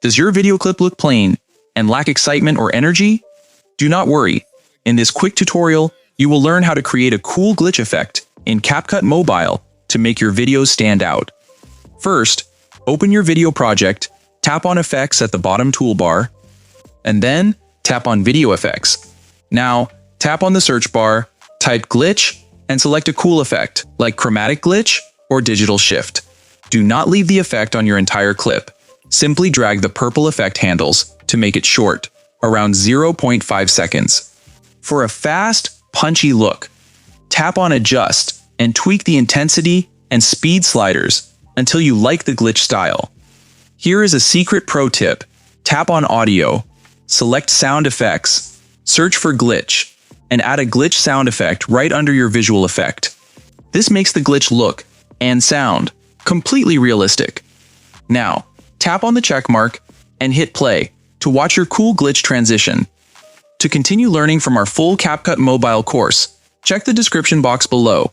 Does your video clip look plain and lack excitement or energy? Do not worry. In this quick tutorial, you will learn how to create a cool glitch effect in CapCut Mobile to make your videos stand out. First, open your video project, tap on Effects at the bottom toolbar, and then tap on Video Effects. Now, tap on the search bar, type glitch, and select a cool effect like chromatic glitch or digital shift. Do not leave the effect on your entire clip. Simply drag the purple effect handles to make it short, around 0.5 seconds. For a fast, punchy look, tap on Adjust and tweak the intensity and speed sliders until you like the glitch style. Here is a secret pro tip. Tap on Audio, select Sound Effects, search for glitch, and add a glitch sound effect right under your visual effect. This makes the glitch look and sound completely realistic. Now, tap on the check mark and hit play to watch your cool glitch transition. To continue learning from our full CapCut Mobile course, check the description box below